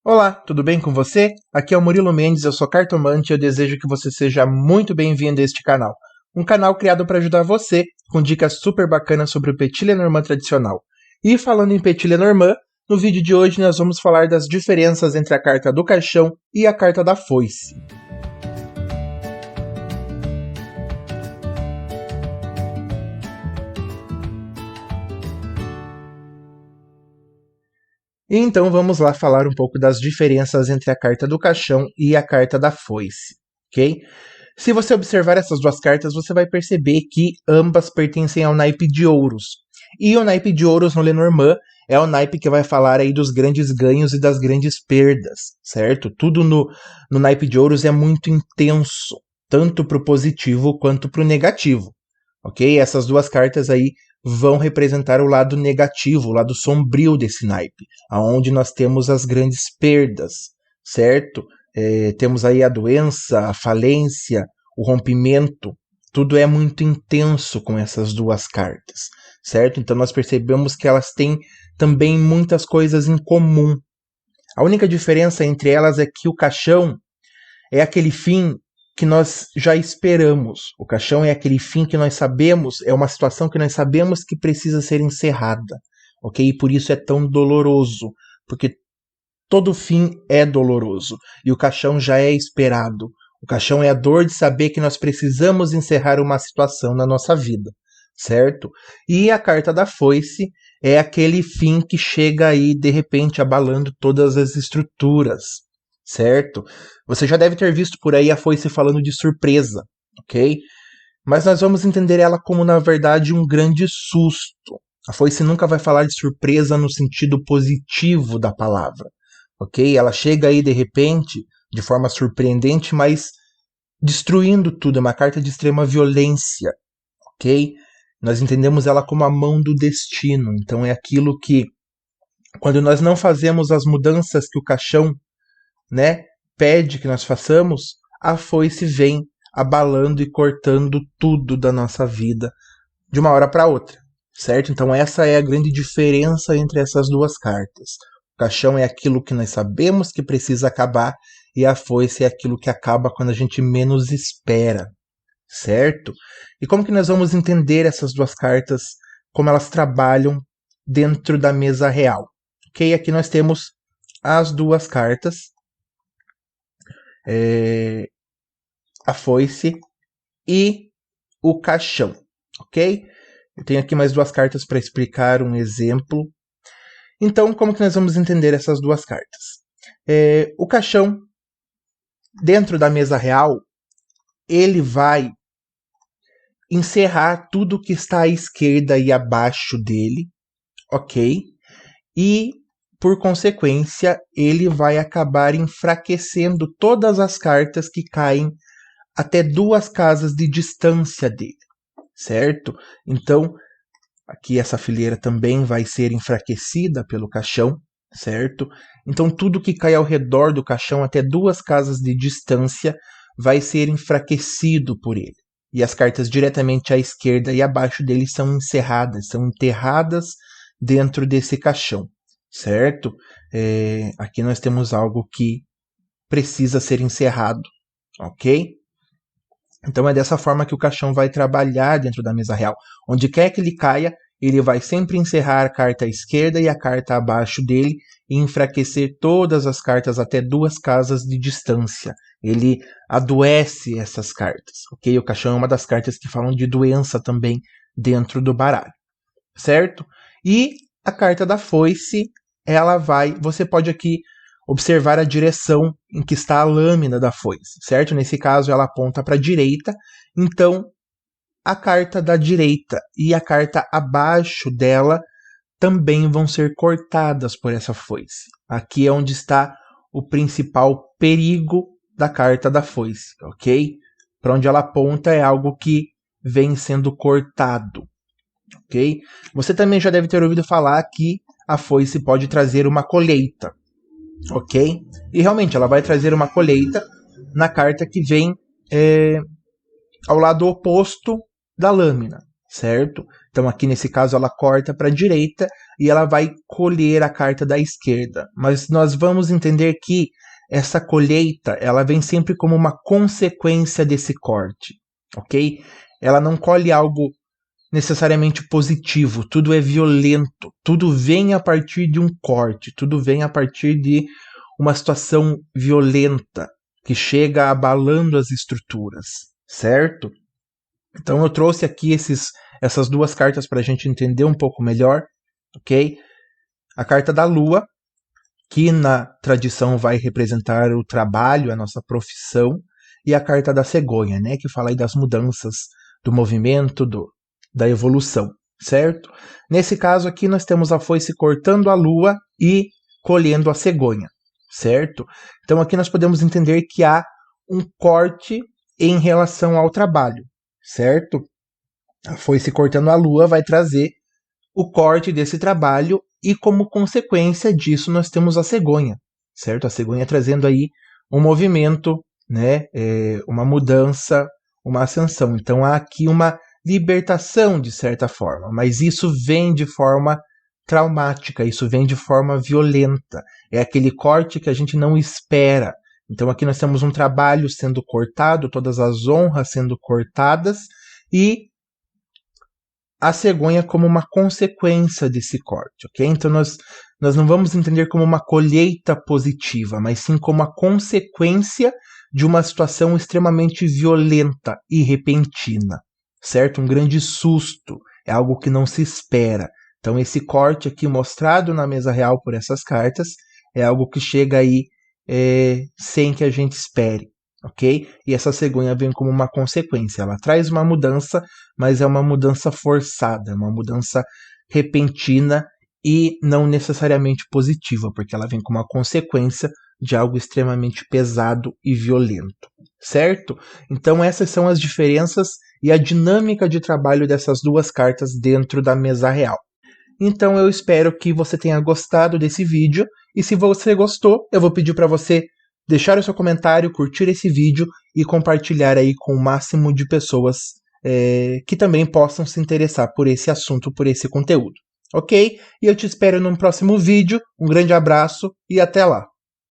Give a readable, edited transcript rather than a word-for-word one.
Olá, tudo bem com você? Aqui é o Murilo Mendes, eu sou cartomante e eu desejo que você seja muito bem-vindo a este canal. Um canal criado para ajudar você com dicas super bacanas sobre o Petit Lenormand tradicional. E falando em Petit Lenormand, no vídeo de hoje nós vamos falar das diferenças entre a carta do caixão e a carta da foice. Então vamos lá falar um pouco das diferenças entre a carta do caixão e a carta da foice, ok? Se você observar essas duas cartas, você vai perceber que ambas pertencem ao naipe de ouros. E o naipe de ouros no Lenormand é o naipe que vai falar aí dos grandes ganhos e das grandes perdas, certo? Tudo no naipe de ouros é muito intenso, tanto para o positivo quanto para o negativo, ok? Essas duas cartas aí vão representar o lado negativo, o lado sombrio desse naipe, aonde nós temos as grandes perdas, certo? Temos aí a doença, a falência, o rompimento, tudo é muito intenso com essas duas cartas, certo? Então nós percebemos que elas têm também muitas coisas em comum. A única diferença entre elas é que o caixão é aquele fim que nós já esperamos. O caixão é aquele fim que nós sabemos, é uma situação que nós sabemos que precisa ser encerrada, ok? E por isso é tão doloroso, porque todo fim é doloroso e o caixão já é esperado. O caixão é a dor de saber que nós precisamos encerrar uma situação na nossa vida, certo? E a carta da foice é aquele fim que chega aí de repente abalando todas as estruturas, certo? Você já deve ter visto por aí a foice falando de surpresa, ok? Mas nós vamos entender ela como, na verdade, um grande susto. A foice nunca vai falar de surpresa no sentido positivo da palavra, ok? Ela chega aí de repente, de forma surpreendente, mas destruindo tudo. É uma carta de extrema violência, ok? Nós entendemos ela como a mão do destino. Então é aquilo que, quando nós não fazemos as mudanças que o caixão, né, pede que nós façamos, a foice vem abalando e cortando tudo da nossa vida de uma hora para outra, certo? Então essa é a grande diferença entre essas duas cartas. O caixão é aquilo que nós sabemos que precisa acabar e a foice é aquilo que acaba quando a gente menos espera, certo? E como que nós vamos entender essas duas cartas, como elas trabalham dentro da mesa real? Ok, aqui nós temos as duas cartas, a foice e o caixão, ok? Eu tenho aqui mais duas cartas para explicar um exemplo. Então, como que nós vamos entender essas duas cartas? O caixão, dentro da mesa real, ele vai encerrar tudo que está à esquerda e abaixo dele, ok? E, por consequência, ele vai acabar enfraquecendo todas as cartas que caem até 2 casas de distância dele, certo? Então, aqui essa fileira também vai ser enfraquecida pelo caixão, certo? Então, tudo que cai ao redor do caixão, até 2 casas de distância, vai ser enfraquecido por ele. E as cartas diretamente à esquerda e abaixo dele são encerradas, são enterradas dentro desse caixão, certo? Aqui nós temos algo que precisa ser encerrado, ok? Então é dessa forma que o caixão vai trabalhar dentro da mesa real. Onde quer que ele caia, ele vai sempre encerrar a carta à esquerda e a carta abaixo dele e enfraquecer todas as cartas até 2 casas de distância. Ele adoece essas cartas, ok? O caixão é uma das cartas que falam de doença também dentro do baralho, certo? E a carta da foice, ela vai... Você pode aqui observar a direção em que está a lâmina da foice, certo? Nesse caso, ela aponta para a direita, então a carta da direita e a carta abaixo dela também vão ser cortadas por essa foice. Aqui é onde está o principal perigo da carta da foice, ok? Para onde ela aponta é algo que vem sendo cortado, ok? Você também já deve ter ouvido falar que a foice pode trazer uma colheita, ok? E realmente ela vai trazer uma colheita na carta que vem ao lado oposto da lâmina, certo? Então aqui nesse caso ela corta para a direita e ela vai colher a carta da esquerda. Mas nós vamos entender que essa colheita ela vem sempre como uma consequência desse corte, ok? Ela não colhe algo necessariamente positivo, tudo é violento, tudo vem a partir de um corte, tudo vem a partir de uma situação violenta que chega abalando as estruturas, certo? Então eu trouxe aqui essas duas cartas para a gente entender um pouco melhor, ok? A carta da Lua, que na tradição vai representar o trabalho, a nossa profissão, e a carta da Cegonha, né, que fala aí das mudanças, do movimento, da evolução, certo? Nesse caso aqui nós temos a foice cortando a Lua e colhendo a cegonha, certo? Então aqui nós podemos entender que há um corte em relação ao trabalho, certo? A foice cortando a Lua vai trazer o corte desse trabalho e como consequência disso nós temos a cegonha, certo? A cegonha trazendo aí um movimento, né, uma mudança, uma ascensão. Então há aqui uma libertação de certa forma, mas isso vem de forma traumática, isso vem de forma violenta. É aquele corte que a gente não espera. Então aqui nós temos um trabalho sendo cortado, todas as honras sendo cortadas e a cegonha como uma consequência desse corte, ok? Então nós não vamos entender como uma colheita positiva, mas sim como a consequência de uma situação extremamente violenta e repentina, certo? Um grande susto, é algo que não se espera. Então esse corte aqui mostrado na mesa real por essas cartas é algo que chega aí sem que a gente espere, ok? E essa cegonha vem como uma consequência. Ela traz uma mudança, mas é uma mudança forçada, uma mudança repentina e não necessariamente positiva, porque ela vem como uma consequência de algo extremamente pesado e violento, certo? Então essas são as diferenças e a dinâmica de trabalho dessas duas cartas dentro da mesa real. Então eu espero que você tenha gostado desse vídeo, e se você gostou, eu vou pedir para você deixar o seu comentário, curtir esse vídeo e compartilhar aí com o máximo de pessoas que também possam se interessar por esse assunto, por esse conteúdo. Ok? E eu te espero num próximo vídeo. Um grande abraço e até lá!